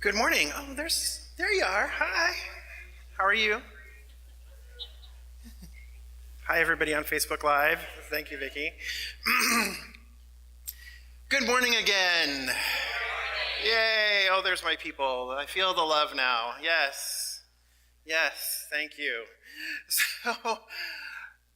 Good morning. Oh, there you are. Hi. How are you? Hi, everybody on Facebook Live. Thank you, Vicki. Good morning again. Yay. Oh, there's my people. I feel the love now. Yes. Yes. Thank you. So,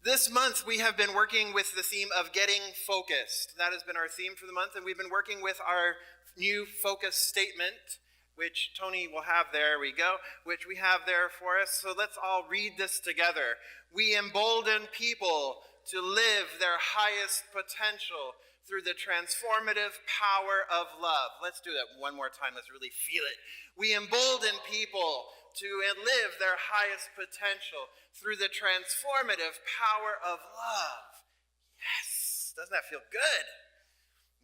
this month we have been working with the theme of getting focused. That has been our theme for the month, and we've been working with our new focus statement, which Tony will have there, we go, which we have there for us. So let's all read this together. We embolden people to live their highest potential through the transformative power of love. Let's do that one more time. Let's really feel it. We embolden people to live their highest potential through the transformative power of love. Yes. Doesn't that feel good?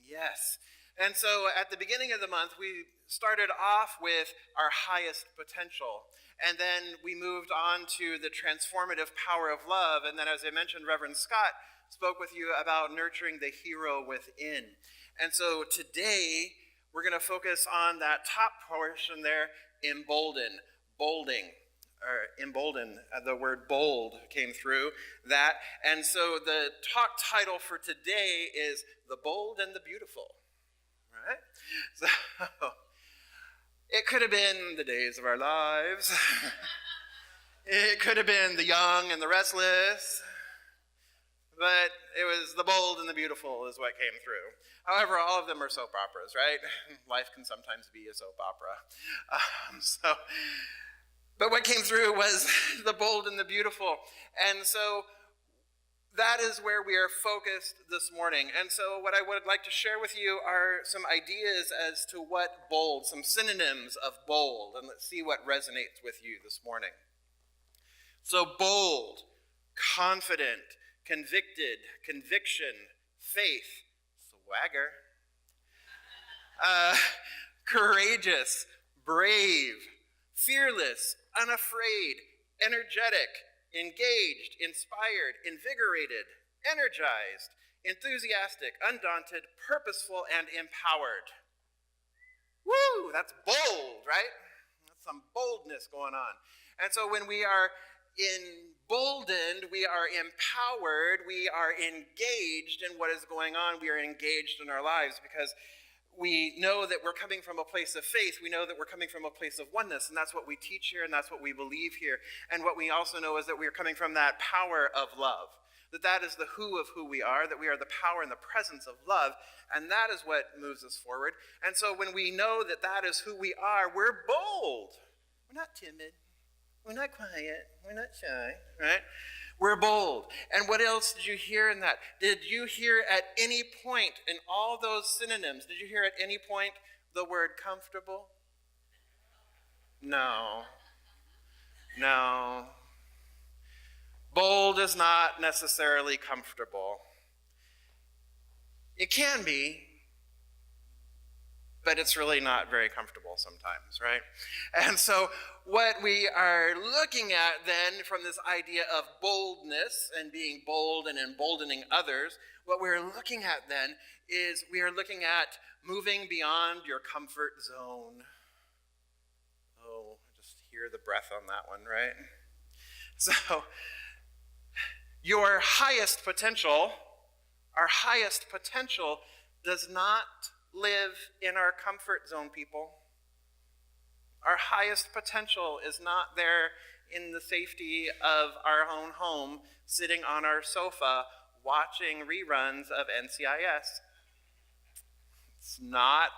Yes. And so at the beginning of the month, we started off with our highest potential. And then we moved on to the transformative power of love. And then, as I mentioned, Reverend Scott spoke with you about nurturing the hero within. And so today, we're going to focus on that top portion there, embolden, bolding. Or embolden, the word bold came through that. And so the talk title for today is The Bold and the Beautiful. Right? So it could have been the days of our lives. It could have been the young and the restless. But it was the bold and the beautiful is what came through. However, all of them are soap operas, right? Life can sometimes be a soap opera. But what came through was the bold and the beautiful. And so that is where we are focused this morning. And so what I would like to share with you are some ideas as to what bold, some synonyms of bold, and let's see what resonates with you this morning. So bold, confident, convicted, conviction, faith, swagger, courageous, brave, fearless, unafraid, energetic, engaged, inspired, invigorated, energized, enthusiastic, undaunted, purposeful, and empowered. Woo! That's bold, right? That's some boldness going on. And so when we are emboldened, we are empowered, we are engaged in what is going on, we are engaged in our lives because we know that we're coming from a place of faith. We know that we're coming from a place of oneness, and that's what we teach here, and that's what we believe here. And what we also know is that we are coming from that power of love, that is the who of who we are, that we are the power and the presence of love, and that is what moves us forward. And so when we know that that is who we are, we're bold. We're not timid. We're not quiet. We're not shy, right? We're bold. And what else did you hear in that? Did you hear at any point in all those synonyms, did you hear at any point the word comfortable? No. No. Bold is not necessarily comfortable. It can be, but it's really not very comfortable sometimes, right? And so what we are looking at then from this idea of boldness and being bold and emboldening others, what we're looking at then is we are looking at moving beyond your comfort zone. Oh, I just hear the breath on that one, right? So your highest potential, our highest potential does not live in our comfort zone, people. Our highest potential is not there in the safety of our own home, sitting on our sofa, watching reruns of NCIS. It's not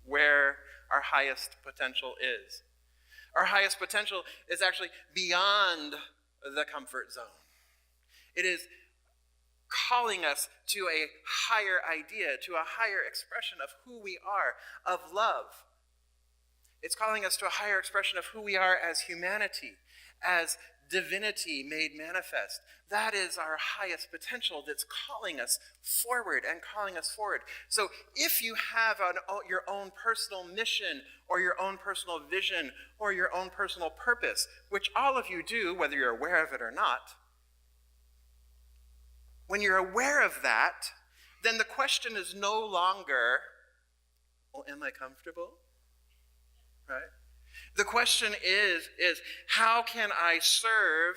where our highest potential is. Our highest potential is actually beyond the comfort zone. It is calling us to a higher idea, to a higher expression of who we are, of love. It's calling us to a higher expression of who we are as humanity, as divinity made manifest. That is our highest potential that's calling us forward and calling us forward. So if you have your own personal mission or your own personal vision or your own personal purpose, which all of you do, whether you're aware of it or not, when you're aware of that, then the question is no longer, well, am I comfortable? right? The question is how can I serve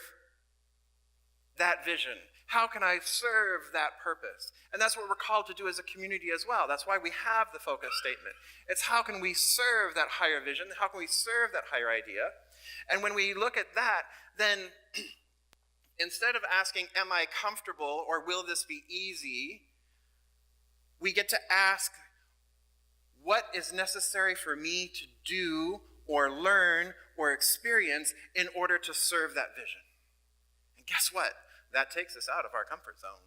that vision? How can I serve that purpose? And that's what we're called to do as a community as well. That's why we have the focus statement. It's how can we serve that higher vision? How can we serve that higher idea? And when we look at that, then instead of asking, am I comfortable or will this be easy? We get to ask, what is necessary for me to do or learn or experience in order to serve that vision? And guess what? That takes us out of our comfort zone.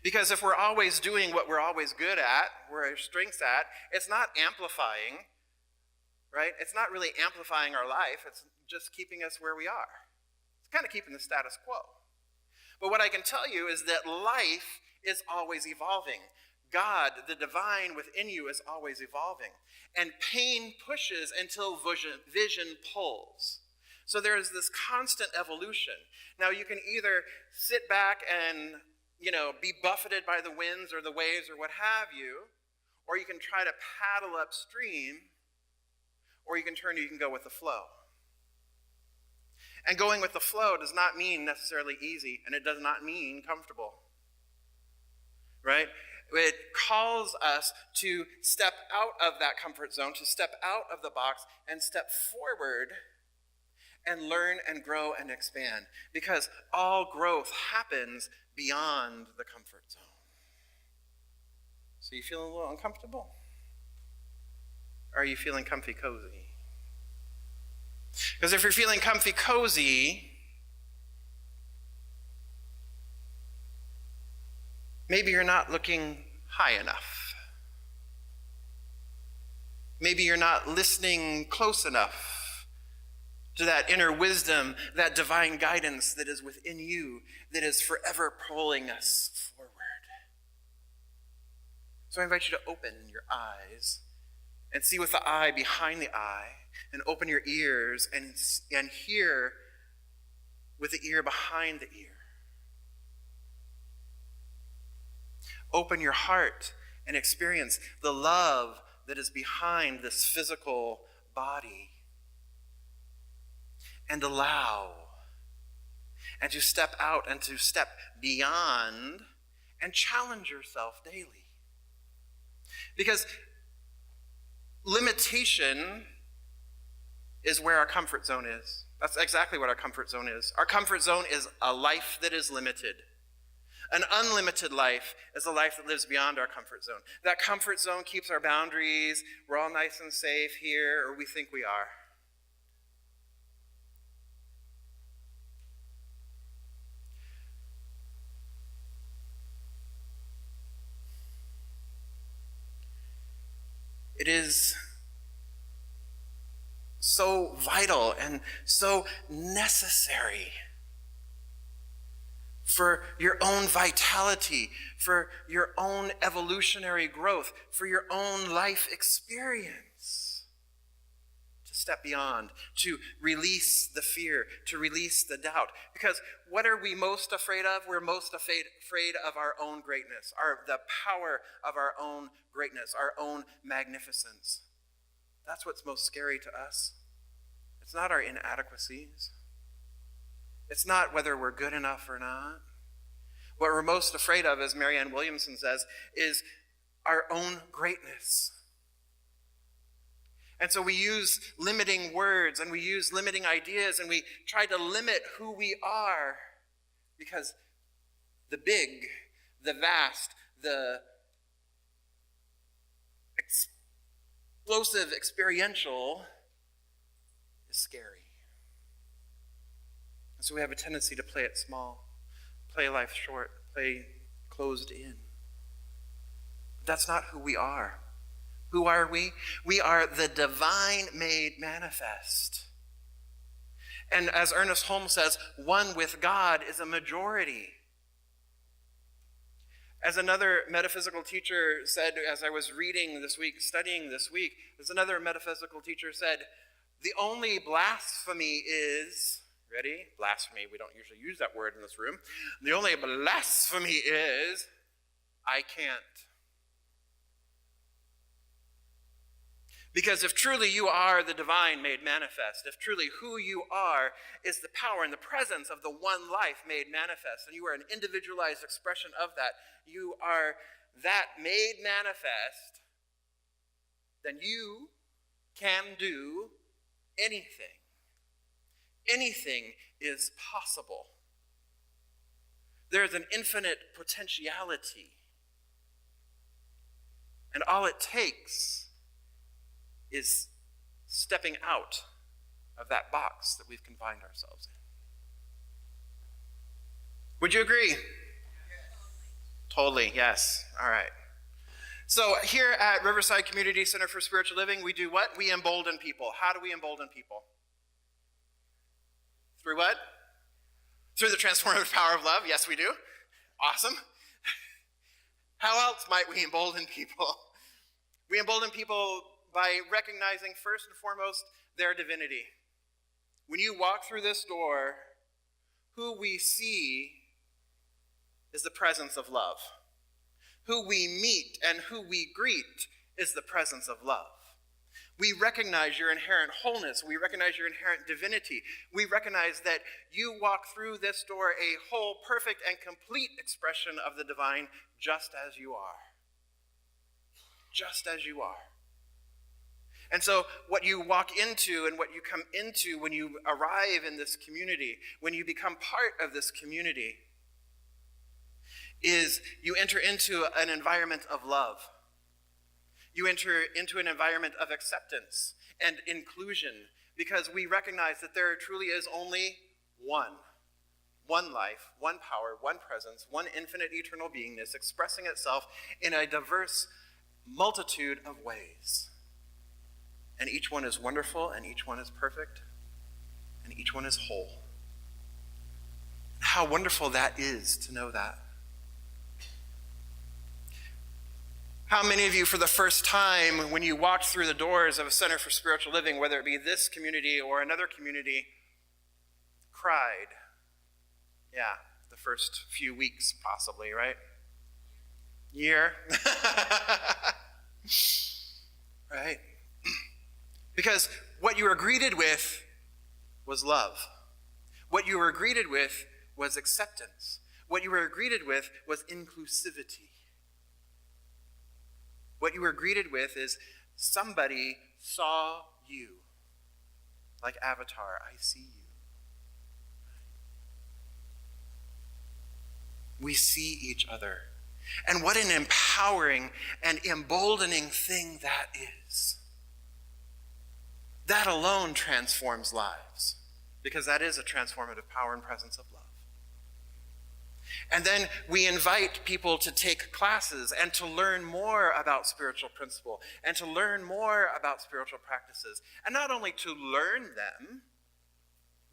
Because if we're always doing what we're always good at, where our strengths at, it's not amplifying, right? It's not really amplifying our life. It's just keeping us where we are. It's kind of keeping the status quo. But what I can tell you is that life is always evolving. God, the divine within you, is always evolving. And pain pushes until vision pulls. So there is this constant evolution. Now you can either sit back and, be buffeted by the winds or the waves or what have you, or you can try to paddle upstream, or you can go with the flow. And going with the flow does not mean necessarily easy, and it does not mean comfortable. Right? It calls us to step out of that comfort zone, to step out of the box and step forward and learn and grow and expand. Because all growth happens beyond the comfort zone. So you feeling a little uncomfortable? Or are you feeling comfy cozy? Because if you're feeling comfy cozy, maybe you're not looking high enough. Maybe you're not listening close enough to that inner wisdom, that divine guidance that is within you, that is forever pulling us forward. So I invite you to open your eyes and see with the eye behind the eye, and open your ears and hear with the ear behind the ear. Open your heart and experience the love that is behind this physical body. And allow, and to step out and to step beyond and challenge yourself daily. Because limitation is where our comfort zone is. That's exactly what our comfort zone is. Our comfort zone is a life that is limited. An unlimited life is a life that lives beyond our comfort zone. That comfort zone keeps our boundaries. We're all nice and safe here, or we think we are. It is so vital and so necessary for your own vitality, for your own evolutionary growth, for your own life experience, to step beyond, to release the fear, to release the doubt. Because what are we most afraid of? We're most afraid of our own greatness, the power of our own greatness, our own magnificence. That's what's most scary to us. It's not our inadequacies. It's not whether we're good enough or not. What we're most afraid of, as Marianne Williamson says, is our own greatness. And so we use limiting words and we use limiting ideas and we try to limit who we are because the big, the vast, the explosive, experiential is scary. And so we have a tendency to play it small, play life short, play closed in. But that's not who we are. Who are we? We are the divine made manifest. And as Ernest Holmes says, one with God is a majority. As another metaphysical teacher said, as I was reading this week, studying this week, as another metaphysical teacher said, the only blasphemy is, ready? Blasphemy, we don't usually use that word in this room. The only blasphemy is, I can't. Because if truly you are the divine made manifest, if truly who you are is the power and the presence of the one life made manifest, and you are an individualized expression of that, you are that made manifest, then you can do anything. Anything is possible. There is an infinite potentiality. And all it takes is stepping out of that box that we've confined ourselves in. Would you agree? Yes. Totally, yes. All right. So here at Riverside Community Center for Spiritual Living, we do what? We embolden people. How do we embolden people? Through what? Through the transformative power of love. Yes, we do. Awesome. How else might we embolden people? We embolden people by recognizing first and foremost their divinity. When you walk through this door, who we see is the presence of love. Who we meet and who we greet is the presence of love. We recognize your inherent wholeness. We recognize your inherent divinity. We recognize that you walk through this door a whole, perfect, and complete expression of the divine just as you are. Just as you are. And so what you walk into and what you come into when you arrive in this community, when you become part of this community, is you enter into an environment of love. You enter into an environment of acceptance and inclusion, because we recognize that there truly is only one life, one power, one presence, one infinite eternal beingness expressing itself in a diverse multitude of ways. And each one is wonderful, and each one is perfect, and each one is whole. How wonderful that is to know that. How many of you, for the first time, when you walked through the doors of a Center for Spiritual Living, whether it be this community or another community, cried? Yeah, the first few weeks, possibly, right? Year? Right? Because what you were greeted with was love. What you were greeted with was acceptance. What you were greeted with was inclusivity. What you were greeted with is somebody saw you. Like Avatar, I see you. We see each other. And what an empowering and emboldening thing that is. That alone transforms lives, because that is a transformative power and presence of love. And then we invite people to take classes and to learn more about spiritual principle and to learn more about spiritual practices. And not only to learn them,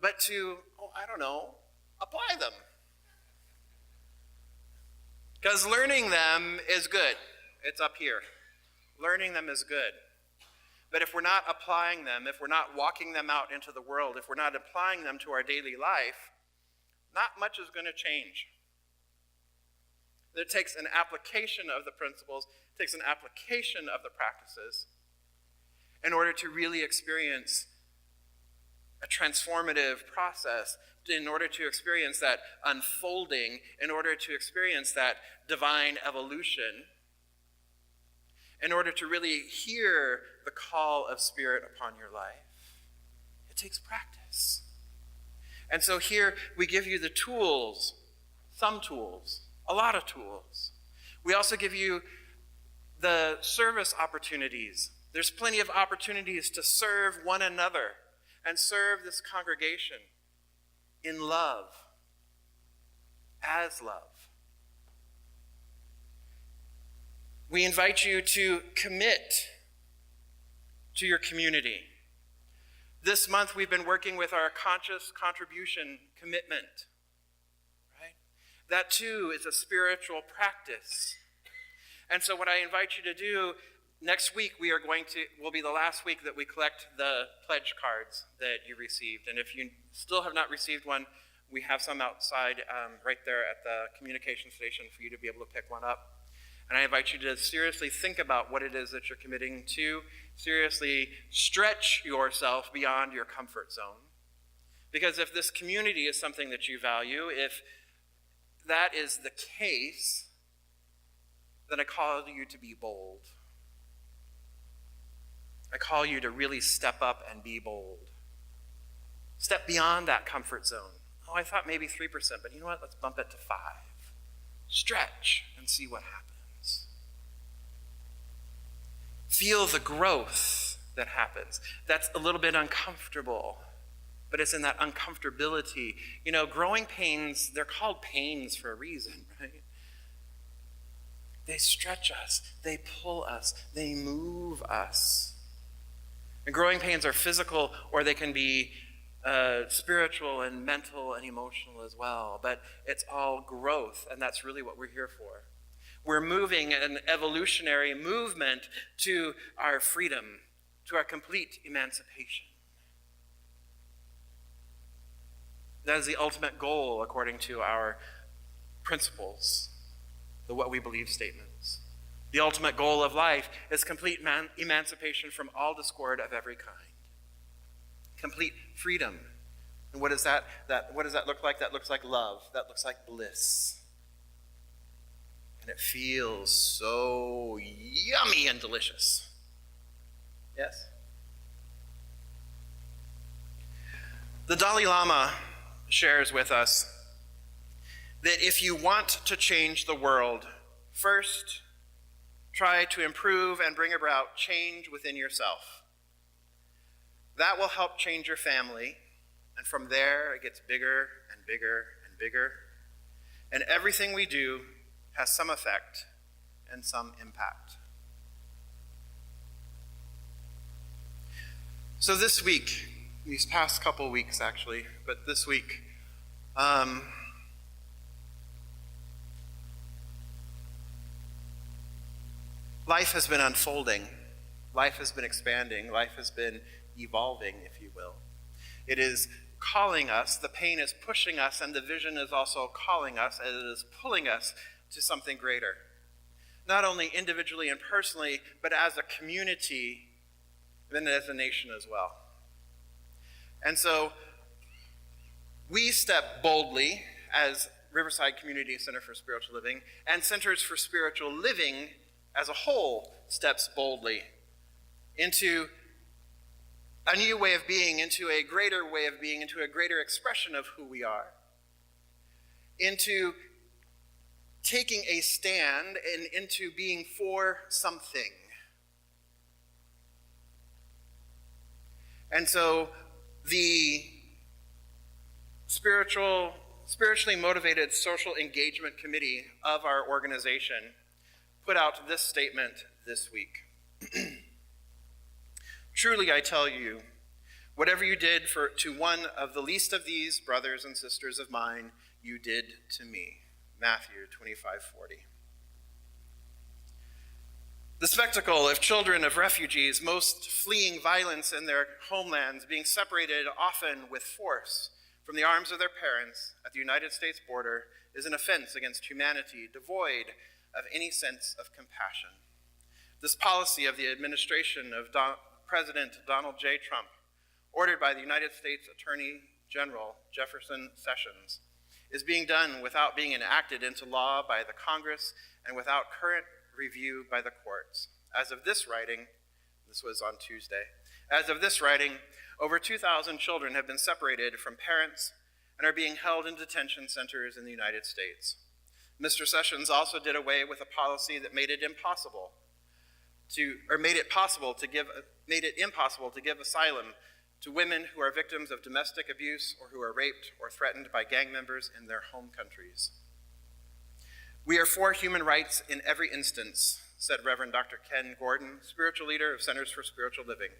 but to, apply them. Because learning them is good. It's up here. Learning them is good. But if we're not applying them, if we're not walking them out into the world, if we're not applying them to our daily life, not much is going to change. It takes an application of the principles, it takes an application of the practices in order to really experience a transformative process, in order to experience that unfolding, in order to experience that divine evolution, in order to really hear the call of Spirit upon your life. It takes practice. And so here we give you the tools, some tools, a lot of tools. We also give you the service opportunities. There's plenty of opportunities to serve one another and serve this congregation in love, as love. We invite you to commit to your community. This month we've been working with our conscious contribution commitment. Right? That too is a spiritual practice. And so what I invite you to do, next week will be the last week that we collect the pledge cards that you received. And if you still have not received one, we have some outside right there at the communication station for you to be able to pick one up. And I invite you to seriously think about what it is that you're committing to. Seriously stretch yourself beyond your comfort zone. Because if this community is something that you value, if that is the case, then I call you to be bold. I call you to really step up and be bold. Step beyond that comfort zone. Oh, I thought maybe 3%, but you know what? Let's bump it to 5. Stretch and see what happens. Feel the growth that happens. That's a little bit uncomfortable, but it's in that uncomfortability. You know, growing pains, they're called pains for a reason, right? They stretch us, they pull us, they move us. And growing pains are physical, or they can be spiritual and mental and emotional as well. But it's all growth, and that's really what we're here for. We're moving an evolutionary movement to our freedom, to our complete emancipation. That is the ultimate goal according to our principles, the what we believe statements. The ultimate goal of life is complete emancipation from all discord of every kind. Complete freedom. And what does that look like? That looks like love. That looks like bliss. And it feels so yummy and delicious. Yes? The Dalai Lama shares with us that if you want to change the world, first, try to improve and bring about change within yourself. That will help change your family, and from there it gets bigger and bigger and bigger. And everything we do has some effect and some impact. So this week, these past couple weeks actually, but this week, life has been unfolding. Life has been expanding. Life has been evolving, if you will. It is calling us, the pain is pushing us, and the vision is also calling us, and it is pulling us to something greater. Not only individually and personally, but as a community, and as a nation as well. And so, we step boldly as Riverside Community Center for Spiritual Living, and Centers for Spiritual Living as a whole steps boldly into a new way of being, into a greater way of being, into a greater expression of who we are, into taking a stand and into being for something. And so the spiritually motivated social engagement committee of our organization put out this statement this week. Truly, I tell you, whatever you did to one of the least of these brothers and sisters of mine, you did to me. Matthew 25:40. The spectacle of children of refugees, most fleeing violence in their homelands, being separated often with force from the arms of their parents at the United States border, is an offense against humanity, devoid of any sense of compassion. This policy of the administration of President Donald J. Trump, ordered by the United States Attorney General Jefferson Sessions, is being done without being enacted into law by the Congress and without current review by the courts. As of this writing, this was on Tuesday, as of this writing, over 2,000 children have been separated from parents and are being held in detention centers in the United States. Mr. Sessions also did away with a policy that made it impossible to give asylum to women who are victims of domestic abuse or who are raped or threatened by gang members in their home countries. We are for human rights in every instance, said Reverend Dr. Ken Gordon, spiritual leader of Centers for Spiritual Living.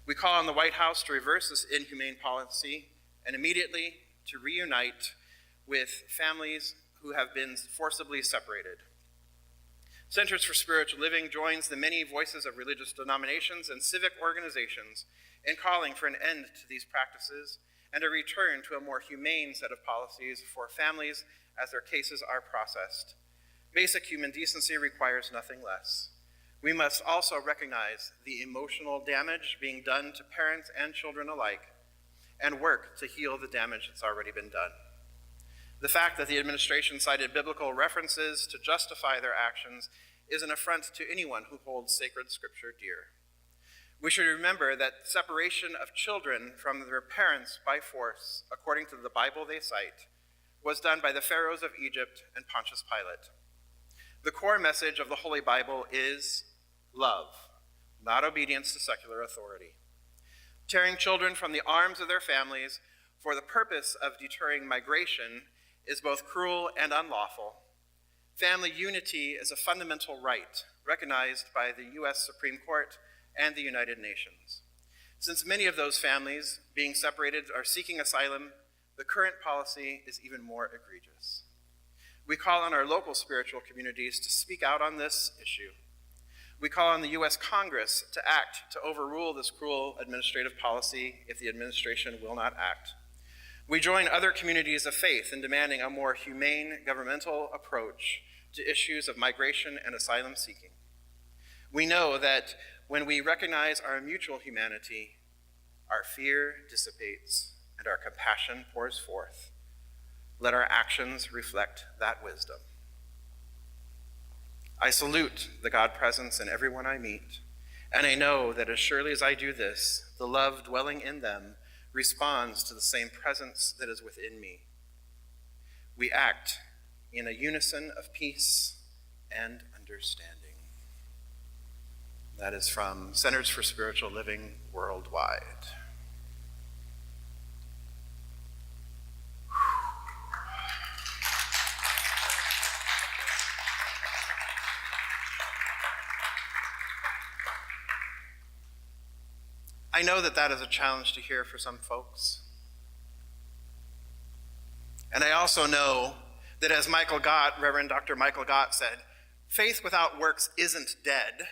We call on the White House to reverse this inhumane policy and immediately to reunite with families who have been forcibly separated. Centers for Spiritual Living joins the many voices of religious denominations and civic organizations in calling for an end to these practices and a return to a more humane set of policies for families as their cases are processed. Basic human decency requires nothing less. We must also recognize the emotional damage being done to parents and children alike and work to heal the damage that's already been done. The fact that the administration cited biblical references to justify their actions is an affront to anyone who holds sacred scripture dear. We should remember that separation of children from their parents by force, according to the Bible they cite, was done by the pharaohs of Egypt and Pontius Pilate. The core message of the Holy Bible is love, not obedience to secular authority. Tearing children from the arms of their families for the purpose of deterring migration is both cruel and unlawful. Family unity is a fundamental right recognized by the U.S. Supreme Court and the United Nations. Since many of those families being separated are seeking asylum, the current policy is even more egregious. We call on our local spiritual communities to speak out on this issue. We call on the U.S. Congress to act to overrule this cruel administrative policy if the administration will not act. We join other communities of faith in demanding a more humane governmental approach to issues of migration and asylum seeking. We know that when we recognize our mutual humanity, our fear dissipates and our compassion pours forth. Let our actions reflect that wisdom. I salute the God presence in everyone I meet, and I know that as surely as I do this, the love dwelling in them responds to the same presence that is within me. We act in a unison of peace and understanding. That is from Centers for Spiritual Living Worldwide. I know that that is a challenge to hear for some folks. And I also know that as Michael Gott, Reverend Dr. Michael Gott said, faith without works isn't dead.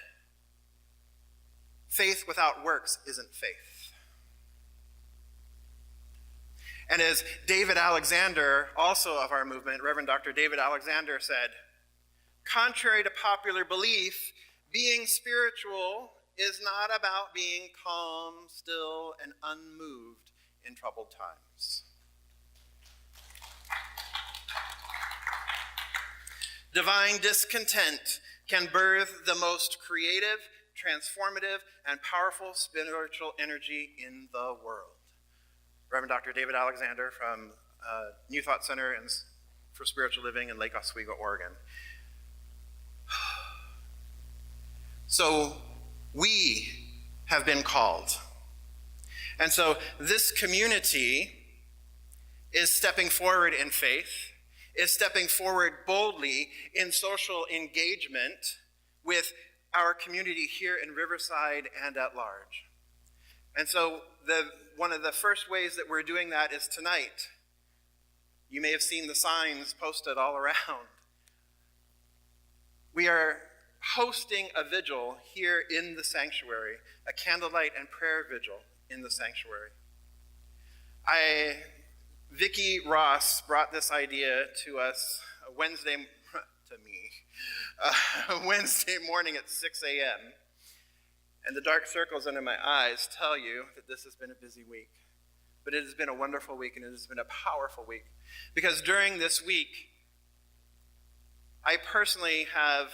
Faith without works isn't faith. And as David Alexander, also of our movement, Reverend Dr. David Alexander said, contrary to popular belief, being spiritual is not about being calm, still, and unmoved in troubled times. Divine discontent can birth the most creative, transformative, and powerful spiritual energy in the world. Reverend Dr. David Alexander from New Thought Center for Spiritual Living in Lake Oswego, Oregon. So we have been called. And so this community is stepping forward in faith, is stepping forward boldly in social engagement with our community here in Riverside and at large. And so one of the first ways that we're doing that is tonight. You may have seen the signs posted all around. We are hosting a vigil here in the sanctuary, a candlelight and prayer vigil in the sanctuary. Vicki Ross brought this idea to us Wednesday morning at 6 a.m. And the dark circles under my eyes tell you that this has been a busy week. But it has been a wonderful week, and it has been a powerful week. Because during this week, I personally have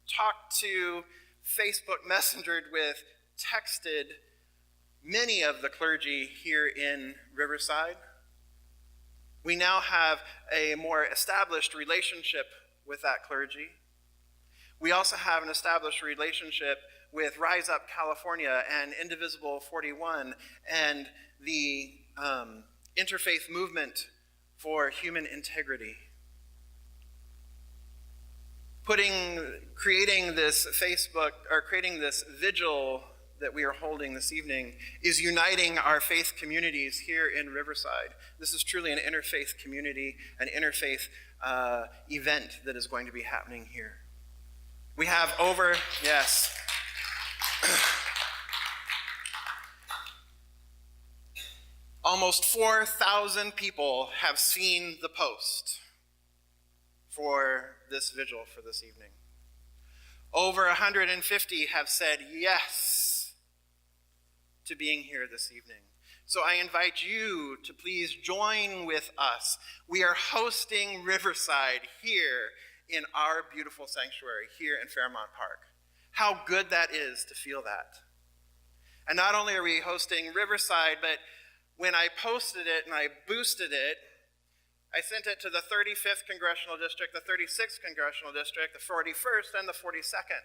talked to, Facebook messengered with, texted many of the clergy here in Riverside. We now have a more established relationship with that clergy. We also have an established relationship with Rise Up California and Indivisible 41 and the Interfaith Movement for Human Integrity. Creating this vigil that we are holding this evening is uniting our faith communities here in Riverside. This is truly an interfaith community, an interfaith event that is going to be happening here. We have almost 4,000 people have seen the post for this vigil for this evening. Over 150 have said yes to being here this evening. So I invite you to please join with us. We are hosting Riverside here in our beautiful sanctuary here in Fairmount Park. How good that is to feel that. And not only are we hosting Riverside, but when I posted it and I boosted it, I sent it to the 35th Congressional District, the 36th Congressional District, the 41st, and the 42nd.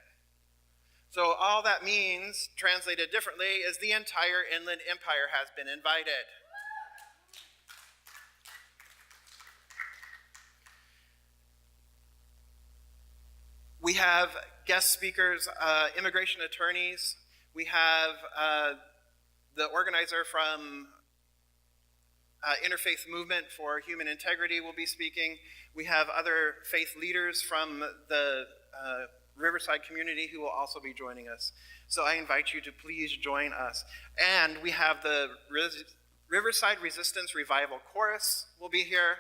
So all that means, translated differently, is the entire Inland Empire has been invited. We have guest speakers, immigration attorneys. We have the organizer from Interfaith Movement for Human Integrity will be speaking. We have other faith leaders from the Riverside community who will also be joining us. So I invite you to please join us. And we have the Riverside Resistance Revival Chorus will be here.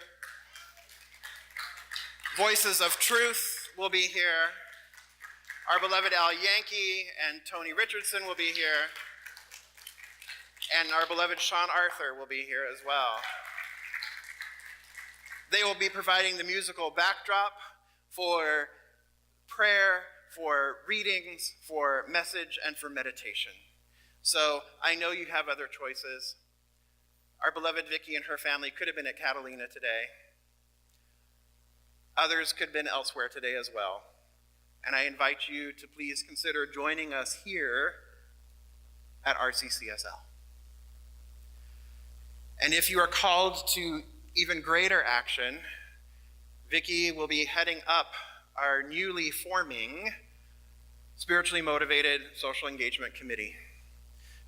Voices of Truth will be here. Our beloved Al Yankee and Tony Richardson will be here. And our beloved Sean Arthur will be here as well. They will be providing the musical backdrop for prayer, for readings, for message, and for meditation. So I know you have other choices. Our beloved Vicky and her family could have been at Catalina today. Others could have been elsewhere today as well. And I invite you to please consider joining us here at RCCSL. And if you are called to even greater action, Vicky will be heading up our newly forming Spiritually Motivated Social Engagement Committee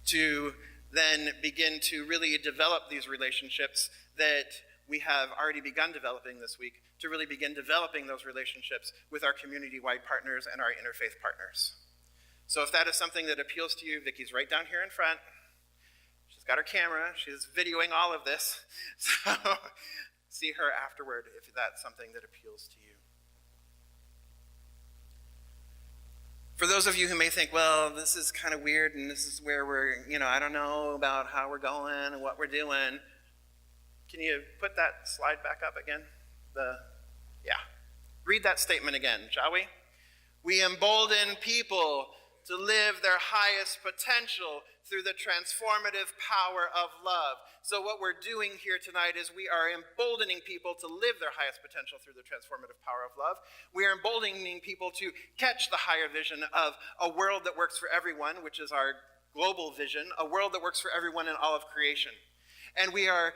to then begin to really develop these relationships that we have already begun developing this week, to really begin developing those relationships with our community-wide partners and our interfaith partners. So if that is something that appeals to you, Vicky's right down here in front. She's got her camera. She's videoing all of this. So see her afterward if that's something that appeals to you. For those of you who may think, well, this is kind of weird and this is where we're, I don't know about how we're going and what we're doing. Can you put that slide back up again? Read that statement again, shall we? We embolden people to live their highest potential through the transformative power of love. So what we're doing here tonight is we are emboldening people to live their highest potential through the transformative power of love. We are emboldening people to catch the higher vision of a world that works for everyone, which is our global vision, a world that works for everyone in all of creation. And we are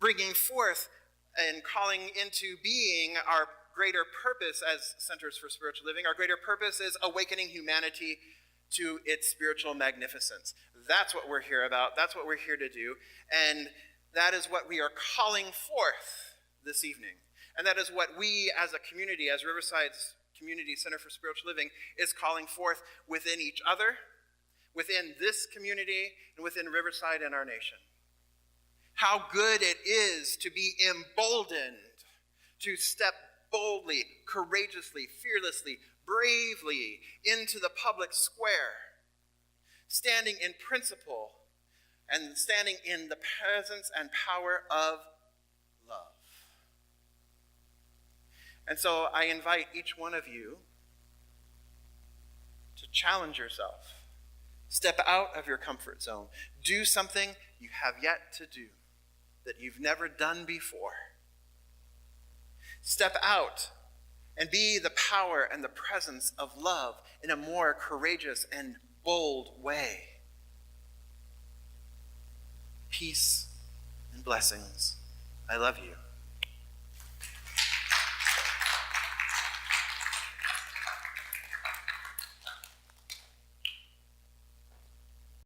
bringing forth and calling into being our greater purpose as Centers for Spiritual Living. Our greater purpose is awakening humanity to its spiritual magnificence. That's what we're here about. That's what we're here to do. And that is what we are calling forth this evening. And that is what we as a community, as Riverside's Community Center for Spiritual Living, is calling forth within each other, within this community, and within Riverside and our nation. How good it is to be emboldened to step boldly, courageously, fearlessly, bravely into the public square, standing in principle and standing in the presence and power of love. And so I invite each one of you to challenge yourself. Step out of your comfort zone. Do something you have yet to do that you've never done before. Step out and be the power and the presence of love in a more courageous and bold way. Peace and blessings. I love you.